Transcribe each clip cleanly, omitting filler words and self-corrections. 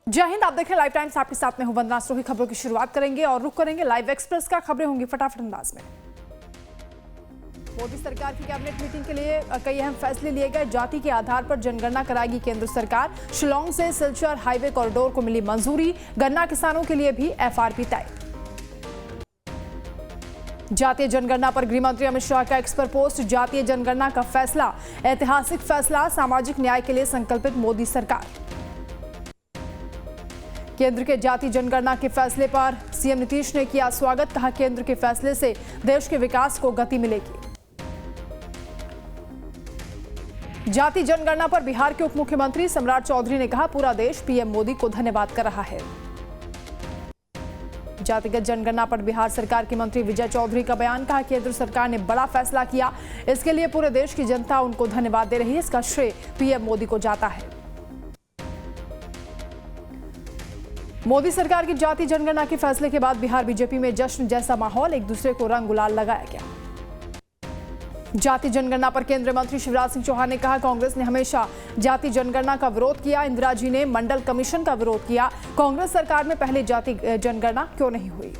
जय हिंद। आप देखें लाइव टाइम्स, आपके साथ में हूं वंदना सोही। खबरों की शुरुआत करेंगे और रुख करेंगे लाइव एक्सप्रेस का। खबरें होंगी फटाफट अंदाज में। मोदी सरकार की कैबिनेट मीटिंग के लिए कई अहम फैसले लिए गए। जाति के आधार पर जनगणना कराएगी केंद्र सरकार। शिलांग से सिलचर हाईवे कॉरिडोर को मिली मंजूरी। गन्ना किसानों के लिए भी एफआरपी तय। जातीय जनगणना पर गृह मंत्री अमित शाह का एक्सपर पोस्ट। जातीय जनगणना का फैसला ऐतिहासिक फैसला, सामाजिक न्याय के लिए संकल्पित मोदी सरकार। केंद्र के जाति जनगणना के फैसले पर सीएम नीतीश ने किया स्वागत। कहा केंद्र के फैसले से देश के विकास को गति मिलेगी। जाति जनगणना पर बिहार के उप मुख्यमंत्री सम्राट चौधरी ने कहा पूरा देश पीएम मोदी को धन्यवाद कर रहा है। जातिगत जनगणना पर बिहार सरकार के मंत्री विजय चौधरी का बयान। कहा केंद्र सरकार ने बड़ा फैसला किया, इसके लिए पूरे देश की जनता उनको धन्यवाद दे रही है। इसका श्रेय पीएम मोदी को जाता है। मोदी सरकार की जाति जनगणना के फैसले के बाद बिहार बीजेपी में जश्न जैसा माहौल, एक दूसरे को रंग गुलाल लगाया गया। जाति जनगणना पर केंद्रीय मंत्री शिवराज सिंह चौहान ने कहा कांग्रेस ने हमेशा जाति जनगणना का विरोध किया। इंदिरा जी ने मंडल कमीशन का विरोध किया। कांग्रेस सरकार में पहले जाति जनगणना क्यों नहीं हुई।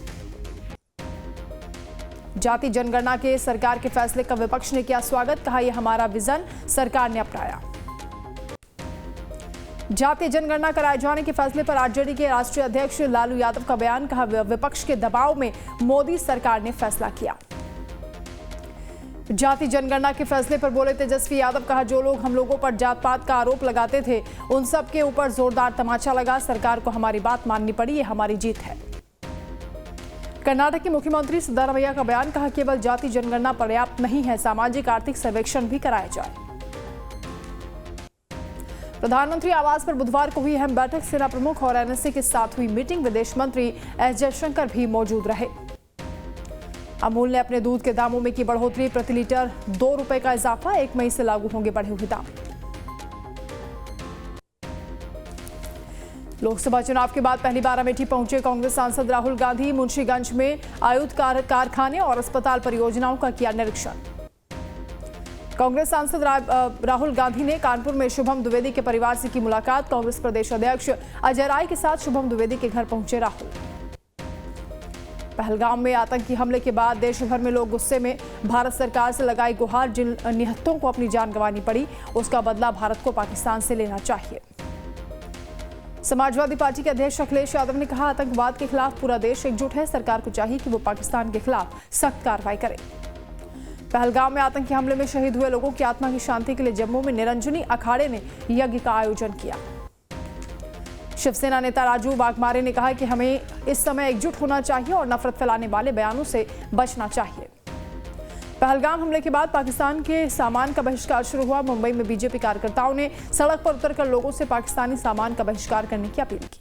जाति जनगणना के सरकार के फैसले का विपक्ष ने किया स्वागत। कहा यह हमारा विजन सरकार ने अपनाया। जातीय जनगणना कराए जाने के फैसले पर आरजेडी के राष्ट्रीय अध्यक्ष लालू यादव का बयान। कहा विपक्ष के दबाव में मोदी सरकार ने फैसला किया। जाति जनगणना के फैसले पर बोले तेजस्वी यादव। कहा जो लोग हम लोगों पर जात पात का आरोप लगाते थे उन सब के ऊपर जोरदार तमाचा लगा। सरकार को हमारी बात माननी पड़ी, ये हमारी जीत है। कर्नाटक के मुख्यमंत्री सिद्धरामैया का बयान। कहा केवल जाति जनगणना पर्याप्त नहीं है, सामाजिक आर्थिक सर्वेक्षण भी कराया जाए। प्रधानमंत्री आवास पर बुधवार को हुई अहम बैठक। सेना प्रमुख और एनएसए के साथ हुई मीटिंग। विदेश मंत्री एस जयशंकर भी मौजूद रहे। अमूल ने अपने दूध के दामों में की बढ़ोतरी। प्रति लीटर 2 रुपए का इजाफा। 1 मई से लागू होंगे बढ़े हुए दाम। लोकसभा चुनाव के बाद पहली बार अमेठी पहुंचे कांग्रेस सांसद राहुल गांधी। मुंशीगंज में आयुध कारखाने और अस्पताल परियोजनाओं का किया निरीक्षण। कांग्रेस सांसद राहुल गांधी ने कानपुर में शुभम द्विवेदी के परिवार से की मुलाकात। कांग्रेस प्रदेश अध्यक्ष अजय राय के साथ शुभम द्विवेदी के घर पहुंचे राहुल। पहलगाम में आतंकी हमले के बाद देश भर में लोग गुस्से में। भारत सरकार से लगाई गुहार। जिन निहत्तों को अपनी जान गंवानी पड़ी उसका बदला भारत को पाकिस्तान से लेना चाहिए। समाजवादी पार्टी के अध्यक्ष अखिलेश यादव ने कहा आतंकवाद के खिलाफ पूरा देश एकजुट है। सरकार को चाहिए कि वो पाकिस्तान के खिलाफ सख्त कार्रवाई करे। पहलगाम में आतंकी हमले में शहीद हुए लोगों की आत्मा की शांति के लिए जम्मू में निरंजनी अखाड़े ने यज्ञ का आयोजन किया। शिवसेना नेता राजू वाघमारे ने कहा कि हमें इस समय एकजुट होना चाहिए और नफरत फैलाने वाले बयानों से बचना चाहिए। पहलगाम हमले के बाद पाकिस्तान के सामान का बहिष्कार शुरू हुआ। मुंबई में बीजेपी कार्यकर्ताओं ने सड़क पर उतरकर लोगों से पाकिस्तानी सामान का बहिष्कार करने की अपील की।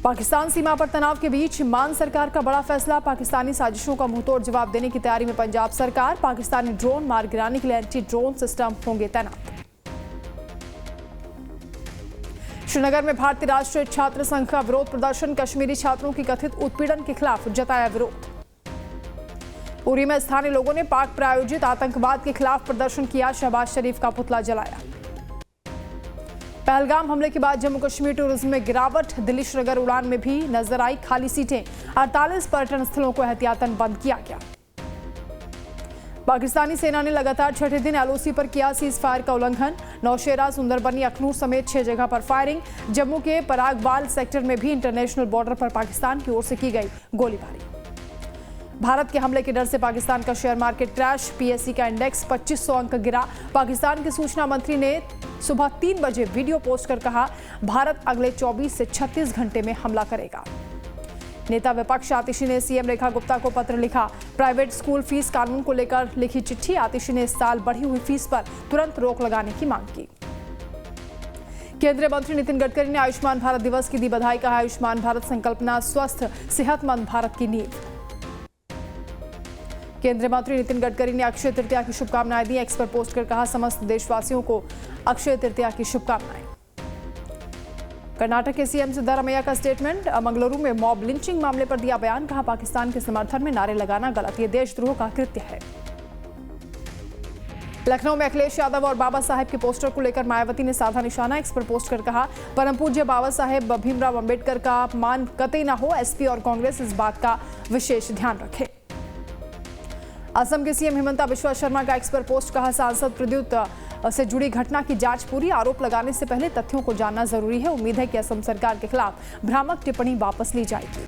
पाकिस्तान सीमा पर तनाव के बीच मान सरकार का बड़ा फैसला। पाकिस्तानी साजिशों का मुंहतोड़ जवाब देने की तैयारी में पंजाब सरकार। पाकिस्तानी ड्रोन मार गिराने के लिए एंटी ड्रोन सिस्टम होंगे तैनात। श्रीनगर में भारतीय राष्ट्रीय छात्र संघ का विरोध प्रदर्शन। कश्मीरी छात्रों की कथित उत्पीड़न के खिलाफ जताया विरोध। उरी में स्थानीय लोगों ने पाक प्रायोजित आतंकवाद के खिलाफ प्रदर्शन किया। शहबाज शरीफ का पुतला जलाया। पहलगाम हमले के बाद जम्मू कश्मीर टूरिज्म में गिरावट। दिल्ली श्रीनगर उड़ान में भी नजर आई खाली सीटें। 48 पर्यटन स्थलों को एहतियातन बंद किया गया। पाकिस्तानी सेना ने लगातार छठे दिन एलओसी पर किया सीज फायर का उल्लंघन। नौशेरा, सुंदरबनी, अखनूर समेत 6 जगह पर फायरिंग। जम्मू के परागवाल सेक्टर में भी इंटरनेशनल बॉर्डर पर पाकिस्तान की ओर से की गई गोलीबारी। भारत के हमले के डर से पाकिस्तान का शेयर मार्केट क्रैश। पीएसई का इंडेक्स 2500 अंक गिरा। पाकिस्तान के सूचना मंत्री ने सुबह 3 बजे वीडियो पोस्ट कर कहा भारत अगले 24 से 36 घंटे में हमला करेगा। नेता विपक्ष आतिशी ने सीएम रेखा गुप्ता को पत्र लिखा। प्राइवेट स्कूल फीस कानून को लेकर लिखी चिट्ठी। आतिशी ने इस साल बढ़ी हुई फीस पर तुरंत रोक लगाने की मांग की। केंद्रीय मंत्री नितिन गडकरी ने आयुष्मान भारत दिवस की दी बधाई। कहा आयुष्मान भारत संकल्पना स्वस्थ सेहतमंद भारत की नींव। केंद्रीय मंत्री नितिन गडकरी ने अक्षय तृतीया की शुभकामनाएं दी। एक्स पर पोस्ट कर कहा समस्त देशवासियों को अक्षय तृतीया की शुभकामनाएं। कर्नाटक के सीएम सिद्धरामैया का स्टेटमेंट। मंगलुरु में मॉब लिंचिंग मामले पर दिया बयान। कहा पाकिस्तान के समर्थन में नारे लगाना गलत, ये देशद्रोह का कृत्य है। लखनऊ में अखिलेश यादव और बाबा साहेब के पोस्टर को लेकर मायावती ने साधा निशाना। एक्स पर पोस्ट कर कहा, परम पूज्य बाबा साहेब भीमराव अंबेडकर का अपमान कतई न हो। एसपी और कांग्रेस इस बात का विशेष ध्यान रखें। असम के सीएम हिमंता बिश्वा शर्मा का एक्स पर पोस्ट, कहा सांसद प्रद्युत से जुड़ी घटना की जांच पूरी। आरोप लगाने से पहले तथ्यों को जानना जरूरी है। उम्मीद है कि असम सरकार के खिलाफ भ्रामक टिप्पणी वापस ली जाएगी।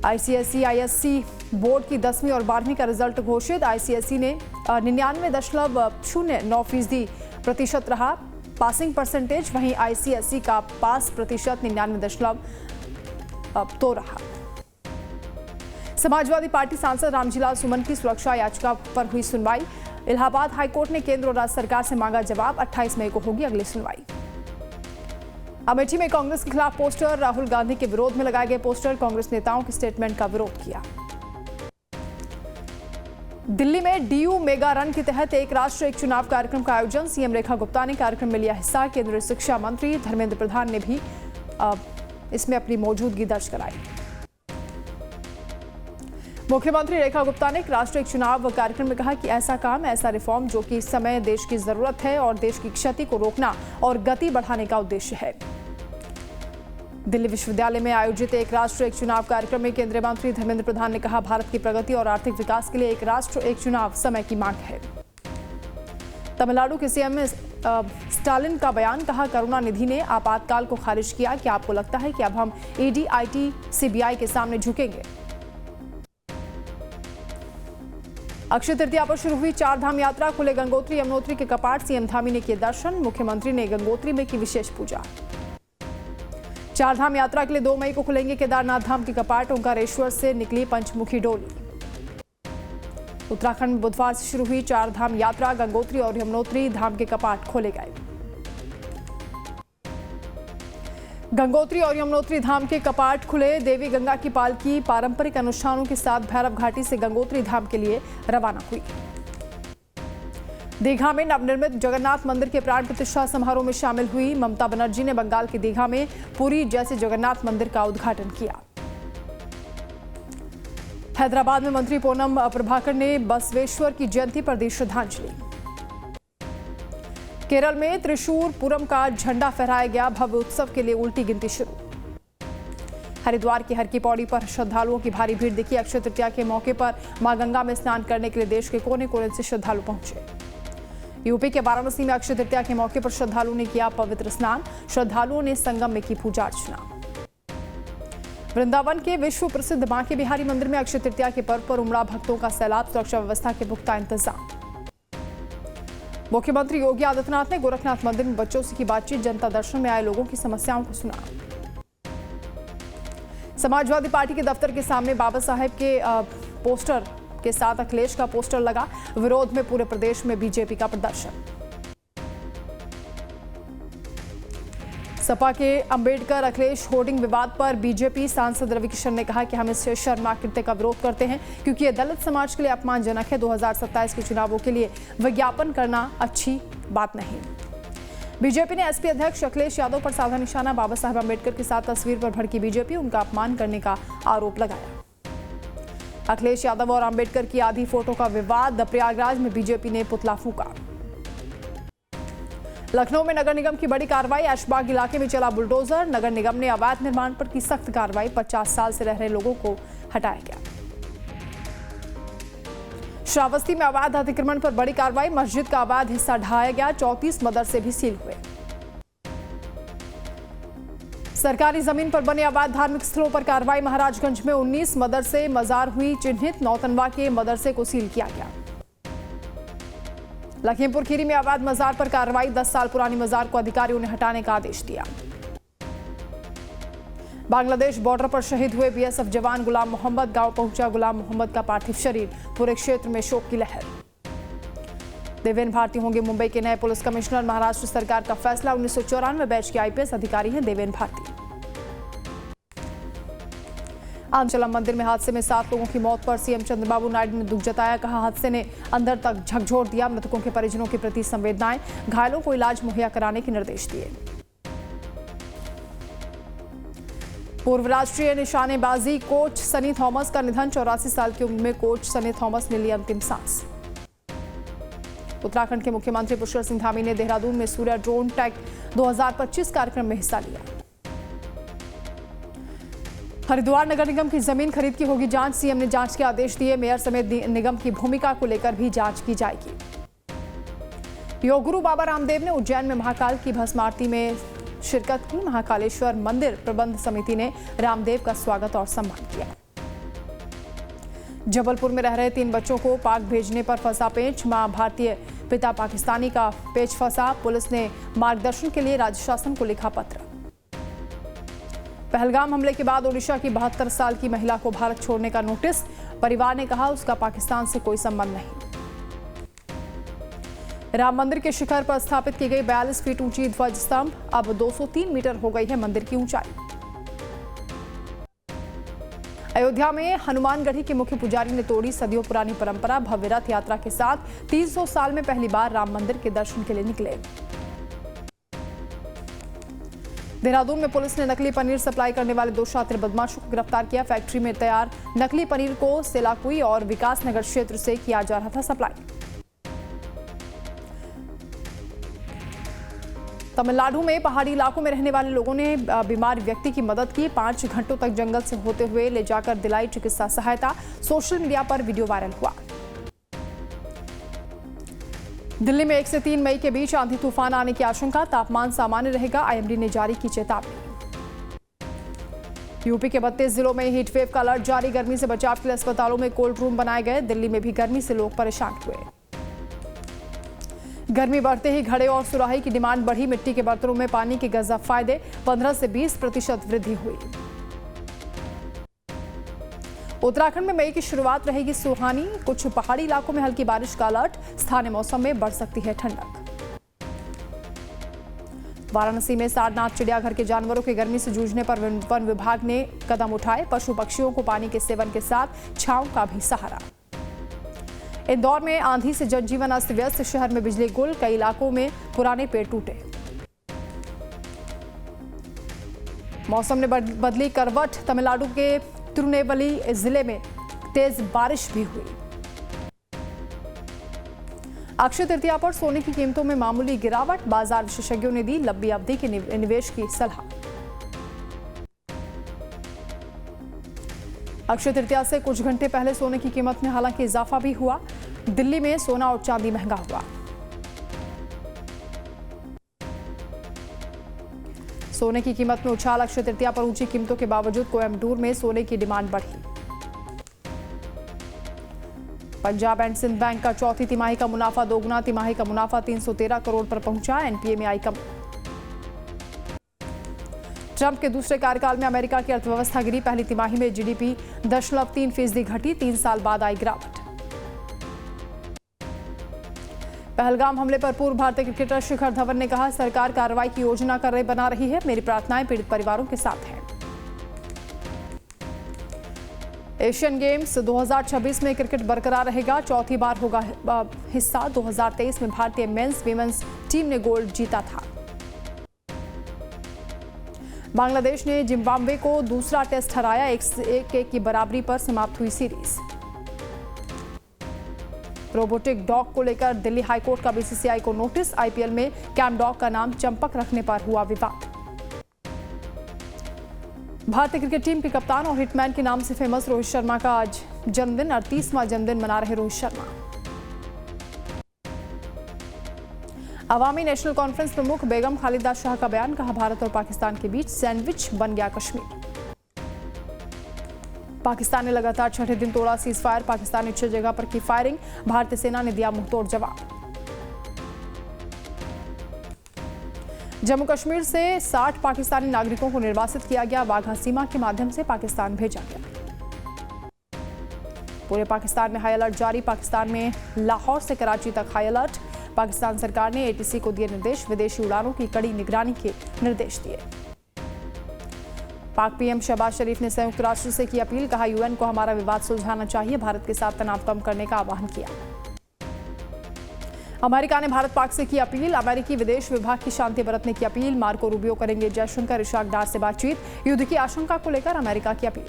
आईसीएसई आईएससी बोर्ड की 10वीं और 12वीं का रिजल्ट घोषित। आईसीएसई ने 99.09% रहा पासिंग परसेंटेज, वहीं आईसीएसई का पास प्रतिशत 99.2 रहा। समाजवादी पार्टी सांसद रामजीलाल सुमन की सुरक्षा याचिका पर हुई सुनवाई। इलाहाबाद हाईकोर्ट ने केंद्र और राज्य सरकार से मांगा जवाब। 28 मई को होगी अगली सुनवाई। अमेठी में कांग्रेस के खिलाफ पोस्टर, राहुल गांधी के विरोध में लगाए गए पोस्टर, कांग्रेस नेताओं के स्टेटमेंट का विरोध किया। दिल्ली में डीयू मेगा रन के तहत एक राष्ट्र एक चुनाव कार्यक्रम का आयोजन। सीएम रेखा गुप्ता ने कार्यक्रम में लिया हिस्सा। केंद्रीय शिक्षा मंत्री धर्मेंद्र प्रधान ने भी इसमें अपनी मौजूदगी दर्ज कराई। मुख्यमंत्री रेखा गुप्ता ने एक राष्ट्र एक चुनाव कार्यक्रम में कहा कि ऐसा काम, ऐसा रिफॉर्म जो कि इस समय देश की जरूरत है और देश की क्षति को रोकना और गति बढ़ाने का उद्देश्य है। दिल्ली विश्वविद्यालय में आयोजित एक राष्ट्र एक चुनाव कार्यक्रम में केंद्रीय मंत्री धर्मेंद्र प्रधान ने कहा, भारत की प्रगति और आर्थिक विकास के लिए एक राष्ट्र एक चुनाव समय की मांग है। तमिलनाडु के सीएम स्टालिन का बयान, कहा करुणा निधि ने आपातकाल को खारिज किया। कि आपको लगता है कि अब हम ईडी, आईटी, सीबीआई के सामने झुकेंगे? अक्षय तृतीया पर शुरू हुई 4 धाम यात्रा। खुले गंगोत्री यमुनोत्री के कपाट। सीएम धामी ने किए दर्शन। मुख्यमंत्री ने गंगोत्री में की विशेष पूजा। 4 धाम यात्रा के लिए 2 मई को खुलेंगे केदारनाथ धाम के कपाट। ओंकारेश्वर से निकली पंचमुखी डोली। उत्तराखंड में बुधवार से शुरू हुई 4 धाम यात्रा। गंगोत्री और यमुनोत्री धाम के कपाट खोले गए। गंगोत्री और यमुनोत्री धाम के कपाट खुले। देवी गंगा की पालकी पारंपरिक अनुष्ठानों के साथ भैरव घाटी से गंगोत्री धाम के लिए रवाना हुई। दीघा में नवनिर्मित जगन्नाथ मंदिर के प्राण प्रतिष्ठा समारोह में शामिल हुई। ममता बनर्जी ने बंगाल के दीघा में पुरी जैसे जगन्नाथ मंदिर का उद्घाटन किया। हैदराबाद में मंत्री पूनम प्रभाकर ने बसवेश्वर की जयंती पर दी श्रद्धांजलि। केरल में त्रिशूरपुरम का झंडा फहराया गया। भव्य उत्सव के लिए उल्टी गिनती शुरू। हरिद्वार की हर की पौड़ी पर श्रद्धालुओं की भारी भीड़ दिखी। अक्षय तृतीया के मौके पर मां गंगा में स्नान करने के लिए देश के कोने कोने से श्रद्धालु पहुंचे। यूपी के वाराणसी में अक्षय तृतीया के मौके पर श्रद्धालुओं ने किया पवित्र स्नान। श्रद्धालुओं ने संगम में की पूजा अर्चना। वृंदावन के विश्व प्रसिद्ध बांके बिहारी मंदिर में अक्षय तृतीया के पर्व पर उमड़ा भक्तों का सैलाब। सुरक्षा व्यवस्था के पुख्ता इंतजाम। मुख्यमंत्री योगी आदित्यनाथ ने गोरखनाथ मंदिर में बच्चों से की बातचीत। जनता दर्शन में आए लोगों की समस्याओं को सुना। समाजवादी पार्टी के दफ्तर के सामने बाबा साहेब के पोस्टर के साथ अखिलेश का पोस्टर लगा। विरोध में पूरे प्रदेश में बीजेपी का प्रदर्शन। सपा के अंबेडकर अखिलेश होर्डिंग विवाद पर बीजेपी सांसद रविकिशन ने कहा कि हम इस शर्मनाक कृत्य का विरोध करते हैं क्योंकि यह दलित समाज के लिए अपमानजनक है। 2027 के चुनावों के लिए विज्ञापन करना अच्छी बात नहीं। बीजेपी ने एसपी अध्यक्ष अखिलेश यादव पर साधा निशाना। बाबा साहेब अंबेडकर के साथ तस्वीर पर भड़की बीजेपी, उनका अपमान करने का आरोप लगाया। अखिलेश यादव और अंबेडकर की आधी फोटो का विवाद। प्रयागराज में बीजेपी ने पुतला फूंका। लखनऊ में नगर निगम की बड़ी कार्रवाई। ऐशबाग इलाके में चला बुलडोजर। नगर निगम ने अवैध निर्माण पर की सख्त कार्रवाई। 50 साल से रह रहे लोगों को हटाया गया। श्रावस्ती में अवैध अतिक्रमण पर बड़ी कार्रवाई। मस्जिद का अवैध हिस्सा ढहाया गया। 34 मदरसे भी सील हुए। सरकारी जमीन पर बने अवैध धार्मिक स्थलों पर कार्रवाई। महाराजगंज में 19 मदरसे मजार हुई चिन्हित। नौतनवा के मदरसे को सील किया गया। लखीमपुर खीरी में अवैध मजार पर कार्रवाई। 10 साल पुरानी मजार को अधिकारियों ने हटाने का आदेश दिया। बांग्लादेश बॉर्डर पर शहीद हुए बीएसएफ जवान गुलाम मोहम्मद। गांव पहुंचा गुलाम मोहम्मद का पार्थिव शरीर। पूरे क्षेत्र में शोक की लहर। देवेन भारती होंगे मुंबई के नए पुलिस कमिश्नर। महाराष्ट्र सरकार का फैसला। 1994 बैच के आईपीएस अधिकारी हैं देवेन भारती। आंचलम मंदिर में हादसे में 7 लोगों की मौत पर सीएम चंद्रबाबू नायडू ने दुख जताया। कहा हादसे ने अंदर तक झकझोर दिया। मृतकों के परिजनों के प्रति संवेदनाएं। घायलों को इलाज मुहैया कराने के निर्देश दिए। पूर्व राष्ट्रीय निशानेबाजी कोच सनी थॉमस का निधन। 84 साल की उम्र में कोच सनी थॉमस ने ली अंतिम सांस। उत्तराखंड के मुख्यमंत्री पुष्कर सिंह धामी ने देहरादून में सूर्या ड्रोन टेक 2025 कार्यक्रम में हिस्सा लिया। हरिद्वार नगर निगम की जमीन खरीद की होगी जांच, सीएम ने जांच के आदेश दिए। मेयर समेत निगम की भूमिका को लेकर भी जांच की जाएगी। योग गुरु बाबा रामदेव ने उज्जैन में महाकाल की भस्म आरती में शिरकत की। महाकालेश्वर मंदिर प्रबंध समिति ने रामदेव का स्वागत और सम्मान किया। जबलपुर में रह रहे 3 बच्चों को पाक भेजने पर फंसा पेंच, मां भारतीय पिता पाकिस्तानी का पेच फंसा। पुलिस ने मार्गदर्शन के लिए राज्य शासन को लिखा पत्र। पहलगाम हमले के बाद ओडिशा की 72 साल की महिला को भारत छोड़ने का नोटिस। परिवार ने कहा उसका पाकिस्तान से कोई संबंध नहीं। राम मंदिर के शिखर पर स्थापित की गई 42 फीट ऊंची ध्वज स्तंभ अब 203 मीटर हो गई है मंदिर की ऊंचाई। अयोध्या में हनुमानगढ़ी के मुख्य पुजारी ने तोड़ी सदियों पुरानी परंपरा। भव्य रथ यात्रा के साथ 300 साल में पहली बार राम मंदिर के दर्शन के लिए निकले। देहरादून में पुलिस ने नकली पनीर सप्लाई करने वाले 2 शातिर बदमाशों को गिरफ्तार किया। फैक्ट्री में तैयार नकली पनीर को सेलाकुई और विकास नगर क्षेत्र से किया जा रहा था सप्लाई। तमिलनाडु में पहाड़ी इलाकों में रहने वाले लोगों ने बीमार व्यक्ति की मदद की। 5 घंटों तक जंगल से होते हुए ले जाकर दिलाई चिकित्सा सहायता। सोशल मीडिया पर वीडियो वायरल हुआ। दिल्ली में 1 से 3 मई के बीच आंधी तूफान आने की आशंका। तापमान सामान्य रहेगा, आईएमडी ने जारी की चेतावनी। यूपी के 32 जिलों में हीट वेव का अलर्ट जारी। गर्मी से बचाव के लिए अस्पतालों में कोल्ड रूम बनाए गए। दिल्ली में भी गर्मी से लोग परेशान हुए। गर्मी बढ़ते ही घड़े और सुराही की डिमांड बढ़ी। मिट्टी के बर्तनों में पानी के गजब फायदे, 15 से 20% वृद्धि हुई। उत्तराखंड में मई की शुरुआत रहेगी सुहानी। कुछ पहाड़ी इलाकों में हल्की बारिश का अलर्ट। स्थानीय मौसम में बढ़ सकती है ठंडक। वाराणसी में सारनाथ चिड़ियाघर के जानवरों की गर्मी से जूझने पर वन विभाग ने कदम उठाए। पशु पक्षियों को पानी के सेवन के साथ छांव का भी सहारा। इंदौर में आंधी से जनजीवन अस्त व्यस्त। शहर में बिजली गुल, कई इलाकों में पुराने पेड़ टूटे। मौसम ने बदली करवट। तमिलनाडु के तिरुनेलवेली जिले में तेज बारिश भी हुई। अक्षय तृतीया पर सोने की कीमतों में मामूली गिरावट। बाजार विशेषज्ञों ने दी लंबी अवधि के निवेश की सलाह। अक्षय तृतीया से कुछ घंटे पहले सोने की कीमत में हालांकि इजाफा भी हुआ। दिल्ली में सोना और चांदी महंगा हुआ। सोने की कीमत में उछाल। अक्षय तृतीया पर ऊंची कीमतों के बावजूद कोयम्बटूर में सोने की डिमांड बढ़ी। पंजाब एंड सिंध बैंक का चौथी तिमाही का मुनाफा दोगुना। तिमाही का मुनाफा 313 करोड़ पर पहुंचा। एनपीए में आई कमी। ट्रंप के दूसरे कार्यकाल में अमेरिका की अर्थव्यवस्था गिरी। पहली तिमाही में जीडीपी 0.3% घटी। 3 साल बाद आई गिरावट। पहलगाम हमले पर पूर्व भारतीय क्रिकेटर शिखर धवन ने कहा सरकार कार्रवाई की योजना बना रही है। मेरी प्रार्थनाएं पीड़ित परिवारों के साथ हैं। एशियन गेम्स 2026 में क्रिकेट बरकरार रहेगा। चौथी बार होगा हिस्सा। 2023 में भारतीय मेंस विमेंस टीम ने गोल्ड जीता था। बांग्लादेश ने जिम्बाब्वे को दूसरा टेस्ट हराया। 1-1 की बराबरी पर समाप्त हुई सीरीज। रोबोटिक डॉग को लेकर दिल्ली हाईकोर्ट का बीसीसीआई को नोटिस। आईपीएल में कैम डॉग का नाम चंपक रखने पर हुआ विवाद। भारतीय क्रिकेट टीम के कप्तान और हिटमैन के नाम से फेमस रोहित शर्मा का आज जन्मदिन। 38वां जन्मदिन मना रहे रोहित शर्मा। अवामी नेशनल कॉन्फ्रेंस प्रमुख बेगम खालिदा शाह का बयान। कहा भारत और पाकिस्तान के बीच सैंडविच बन गया कश्मीर। पाकिस्तान ने लगातार 6ठे दिन तोड़ा सीज फायर। पाकिस्तान ने 6 जगह पर की फायरिंग। भारतीय सेना ने दिया मुंहतोड़ जवाब। जम्मू कश्मीर से 60 पाकिस्तानी नागरिकों को निर्वासित किया गया। वाघा सीमा के माध्यम से पाकिस्तान भेजा गया। पूरे पाकिस्तान में हाई अलर्ट जारी। पाकिस्तान में लाहौर से कराची तक हाई अलर्ट। पाकिस्तान सरकार ने एटीसी को दिए निर्देश। विदेशी उड़ानों की कड़ी निगरानी के निर्देश दिए। पाक पीएम शहबाज शरीफ ने संयुक्त राष्ट्र से की अपील। कहा यूएन को हमारा विवाद सुलझाना चाहिए। भारत के साथ तनाव कम करने का आह्वान किया। अमेरिका ने भारत पाक से की अपील। अमेरिकी विदेश विभाग की शांति बरतने की अपील। मार्को रूबियो करेंगे जयशंकर इशाक डार से बातचीत। युद्ध की आशंका को लेकर अमेरिका की अपील।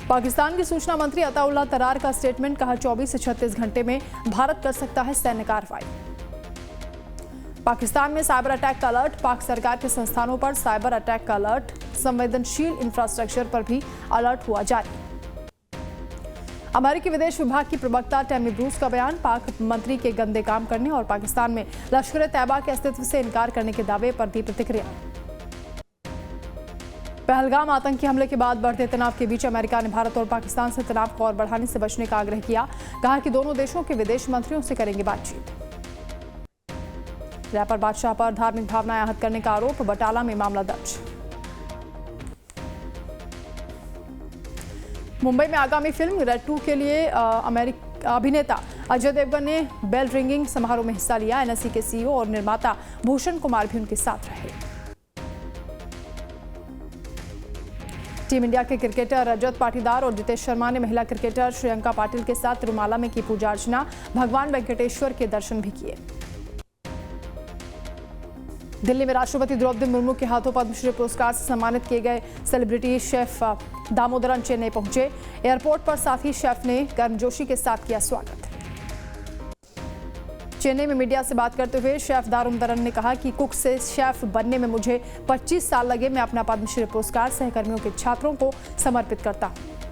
पाकिस्तान के सूचना मंत्री अताउल्लाह तरार का स्टेटमेंट, कहा 24 से 36 घंटे में भारत कर सकता है सैन्य कार्रवाई। पाकिस्तान में साइबर अटैक का अलर्ट, पाक सरकार के संस्थानों पर साइबर अटैक का अलर्ट, संवेदनशील इंफ्रास्ट्रक्चर पर भी अलर्ट हुआ जारी। अमेरिकी विदेश विभाग की प्रवक्ता टैमी ब्रूस का बयान, पाक मंत्री के गंदे काम करने और पाकिस्तान में लश्कर-ए-तैयबा के अस्तित्व से इनकार करने के दावे पर दी प्रतिक्रिया। पहलगाम आतंकी हमले के बाद बढ़ते तनाव के बीच अमेरिका ने भारत और पाकिस्तान से तनाव को और बढ़ाने से बचने का आग्रह किया। कहा कि दोनों देशों के विदेश मंत्रियों से करेंगे बातचीत। रैपर बादशाह पर धार्मिक भावनाएं आहत करने का आरोप, बटाला में मामला दर्ज। मुंबई में आगामी फिल्म रेड 2 के लिए अभिनेता अजय देवगन ने बेल रिंगिंग समारोह में हिस्सा लिया। एनएसई के सीईओ और निर्माता भूषण कुमार भी उनके साथ रहे। टीम इंडिया के क्रिकेटर रजत पाटीदार और जितेश शर्मा ने महिला क्रिकेटर श्रियंका पाटिल के साथ तिरुमाला में की पूजा अर्चना, भगवान वेंकटेश्वर के दर्शन भी किए। दिल्ली में राष्ट्रपति द्रौपदी मुर्मू के हाथों पद्मश्री पुरस्कार से सम्मानित किए गए सेलिब्रिटी शेफ दामोदरन चेन्नई पहुंचे। एयरपोर्ट पर साथी शेफ ने गर्मजोशी के साथ किया स्वागत। चेन्नई में मीडिया से बात करते हुए शेफ दामोदरन ने कहा कि कुक से शेफ बनने में मुझे 25 साल लगे। मैं अपना पद्मश्री पुरस्कार सहकर्मियों के छात्रों को समर्पित करता हूं।